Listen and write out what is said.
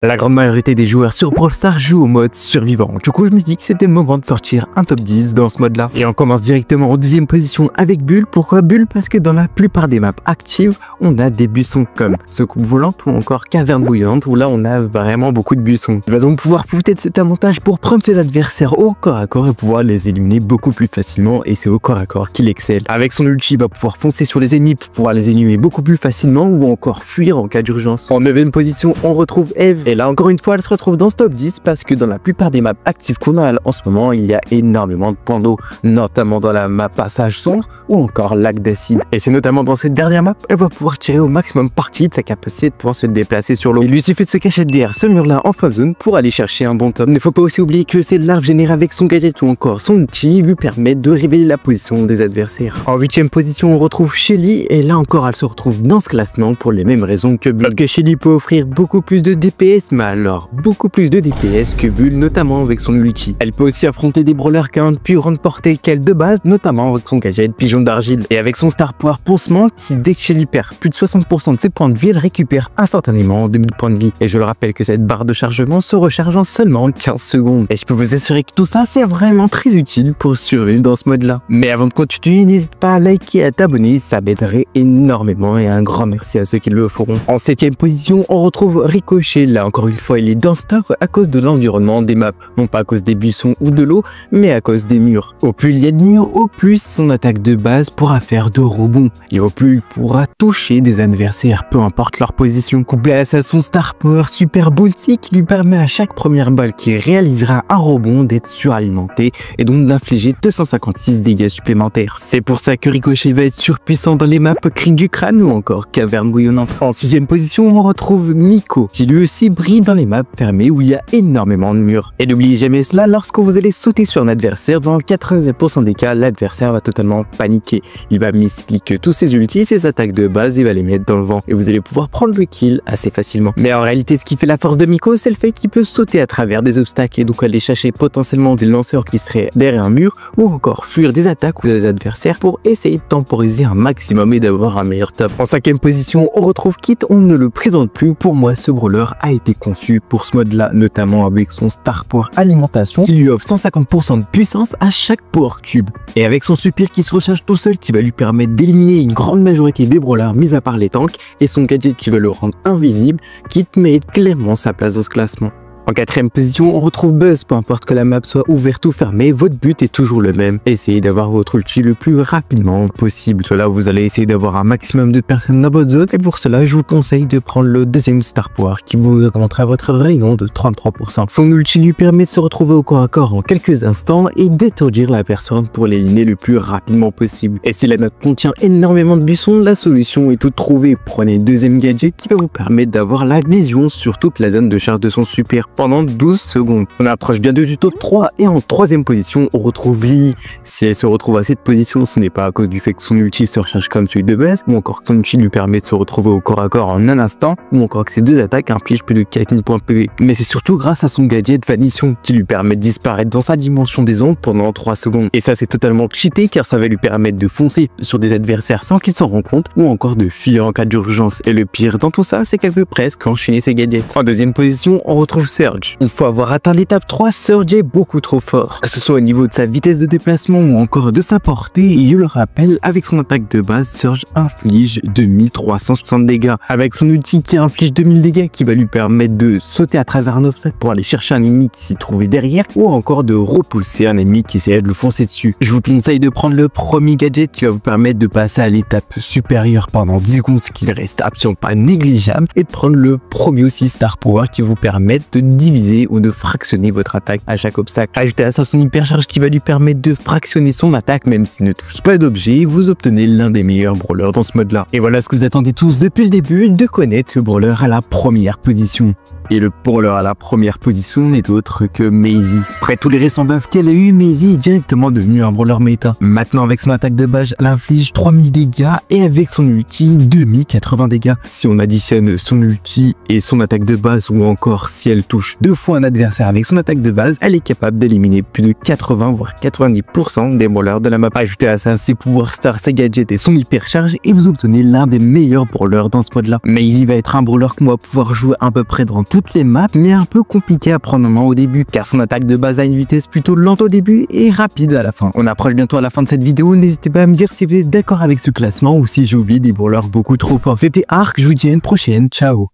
La grande majorité des joueurs sur Brawl Stars jouent au mode survivant. Du coup, je me suis dit que c'était le moment de sortir un top 10 dans ce mode-là. Et on commence directement en deuxième position avec Bull. Pourquoi Bull? Parce que dans la plupart des maps actives, on a des buissons comme Secoupe volante ou encore Caverne bouillante, où là, on a vraiment beaucoup de buissons. Il va donc pouvoir profiter de cet avantage pour prendre ses adversaires au corps à corps et pouvoir les éliminer beaucoup plus facilement. Et c'est au corps à corps qu'il excelle. Avec son ulti, il va pouvoir foncer sur les ennemis pour pouvoir les éliminer beaucoup plus facilement ou encore fuir en cas d'urgence. En 9e position, on retrouve Eve. Et là, encore une fois, elle se retrouve dans ce top 10 parce que dans la plupart des maps actives qu'on a en ce moment, il y a énormément de points d'eau, notamment dans la map Passage sombre ou encore Lac d'acide. Et c'est notamment dans cette dernière map, elle va pouvoir tirer au maximum parti de sa capacité de pouvoir se déplacer sur l'eau. Il lui suffit de se cacher derrière ce mur-là en fin zone pour aller chercher un bon top. Il ne faut pas aussi oublier que ces larves générées avec son gadget ou encore son outil lui permettent de révéler la position des adversaires. En 8e position, on retrouve Shelly et là encore, elle se retrouve dans ce classement pour les mêmes raisons que Bull. Que Shelly peut offrir beaucoup plus de DPS, mais alors beaucoup plus de DPS que Bull, notamment avec son ulti. Elle peut aussi affronter des brawlers qui ont une plus grande portée qu'elle de base, notamment avec son gadget Pigeon d'argile. Et avec son star power poncement qui, dès que Shelly perd plus de 60% de ses points de vie, elle récupère instantanément 2000 points de vie. Et je le rappelle que cette barre de chargement se recharge en seulement 15 secondes. Et je peux vous assurer que tout ça, c'est vraiment très utile pour survivre dans ce mode-là. Mais avant de continuer, n'hésite pas à liker et à t'abonner, ça m'aiderait énormément et un grand merci à ceux qui le feront. En 7e position, on retrouve Ricochet. Là, encore une fois, il est dans ce top à cause de l'environnement des maps. Non pas à cause des buissons ou de l'eau, mais à cause des murs. Au plus il y a de murs, au plus son attaque de base pourra faire de rebonds. Et au plus il pourra toucher des adversaires, peu importe leur position. Couplé à ça, son star power super bounty qui lui permet à chaque première balle qui réalisera un rebond d'être suralimenté et donc d'infliger 256 dégâts supplémentaires. C'est pour ça que Ricochet va être surpuissant dans les maps Cri du crâne ou encore Caverne bouillonnante. En 6e position, on retrouve Miko, qui lui aussi brille dans les maps fermées où il y a énormément de murs. Et n'oubliez jamais cela, lorsque vous allez sauter sur un adversaire, dans 80% des cas, l'adversaire va totalement paniquer. Il va miscliquer tous ses ultis, ses attaques de base et va les mettre dans le vent. Et vous allez pouvoir prendre le kill assez facilement. Mais en réalité, ce qui fait la force de Miko, c'est le fait qu'il peut sauter à travers des obstacles et donc aller chercher potentiellement des lanceurs qui seraient derrière un mur ou encore fuir des attaques ou des adversaires pour essayer de temporiser un maximum et d'avoir un meilleur top. En 5e position, on retrouve Kit, on ne le présente plus. Pour moi, ce brawler a été conçu pour ce mode-là, notamment avec son Star Power alimentation qui lui offre 150% de puissance à chaque Power Cube. Et avec son super qui se recharge tout seul qui va lui permettre d'éliminer une grande majorité des brawlers mis à part les tanks et son gadget qui va le rendre invisible, Kit mérite clairement sa place dans ce classement. En 4e position, on retrouve Buzz. Peu importe que la map soit ouverte ou fermée, votre but est toujours le même. Essayez d'avoir votre ulti le plus rapidement possible. Cela, vous allez essayer d'avoir un maximum de personnes dans votre zone. Et pour cela, je vous conseille de prendre le deuxième Star Power qui vous augmentera votre rayon de 33%. Son ulti lui permet de se retrouver au corps à corps en quelques instants et d'étourdir la personne pour l'éliminer le plus rapidement possible. Et si la map contient énormément de buissons, la solution est toute trouvée. Prenez le deuxième gadget qui va vous permettre d'avoir la vision sur toute la zone de charge de son super pendant 12 secondes. On approche bientôt du top 3 et en 3e position, on retrouve Lily. Si elle se retrouve à cette position, ce n'est pas à cause du fait que son ulti se recharge comme celui de base, ou encore que son ulti lui permet de se retrouver au corps à corps en un instant, ou encore que ses deux attaques infligent plus de 4000 points PV. Mais c'est surtout grâce à son gadget Vanition qui lui permet de disparaître dans sa dimension des ombres pendant 3 secondes. Et ça, c'est totalement cheaté car ça va lui permettre de foncer sur des adversaires sans qu'ils s'en rendent compte, ou encore de fuir en cas d'urgence. Et le pire dans tout ça, c'est qu'elle peut presque enchaîner ses gadgets. En 2e position, on retrouve Surge. Une fois avoir atteint l'étape 3, Surge est beaucoup trop fort. Que ce soit au niveau de sa vitesse de déplacement ou encore de sa portée, je le rappelle, avec son attaque de base, Surge inflige 2360 dégâts. Avec son ulti qui inflige 2000 dégâts qui va lui permettre de sauter à travers un obstacle pour aller chercher un ennemi qui s'y trouvait derrière ou encore de repousser un ennemi qui essayait de le foncer dessus. Je vous conseille de prendre le premier gadget qui va vous permettre de passer à l'étape supérieure pendant 10 secondes, ce qui reste absolument pas négligeable, et de prendre le premier aussi Star Power qui va vous permettre de diviser ou de fractionner votre attaque à chaque obstacle. Ajoutez à ça son hypercharge qui va lui permettre de fractionner son attaque même s'il ne touche pas d'objet, vous obtenez l'un des meilleurs brawlers dans ce mode là. Et voilà ce que vous attendez tous depuis le début, de connaître le brawler à la première position. Et le brawler à la première position n'est autre que Maisie. Après tous les récents buffs qu'elle a eu, Maisie est directement devenue un brawler méta. Maintenant avec son attaque de base, elle inflige 3000 dégâts et avec son ulti 2080 dégâts. Si on additionne son ulti et son attaque de base ou encore si elle touche 2 fois un adversaire avec son attaque de base, elle est capable d'éliminer plus de 80 voire 90% des brawlers de la map. Ajoutez à ça ses pouvoirs star, ses gadgets et son hypercharge et vous obtenez l'un des meilleurs brawlers dans ce mode là. Maisie va être un brawler qu'on va pouvoir jouer à peu près dans tout toutes les maps, mais un peu compliqué à prendre en main au début, car son attaque de base a une vitesse plutôt lente au début et rapide à la fin. On approche bientôt à la fin de cette vidéo, n'hésitez pas à me dire si vous êtes d'accord avec ce classement ou si j'ai oublié des brawlers beaucoup trop forts. C'était Ark, je vous dis à une prochaine, ciao.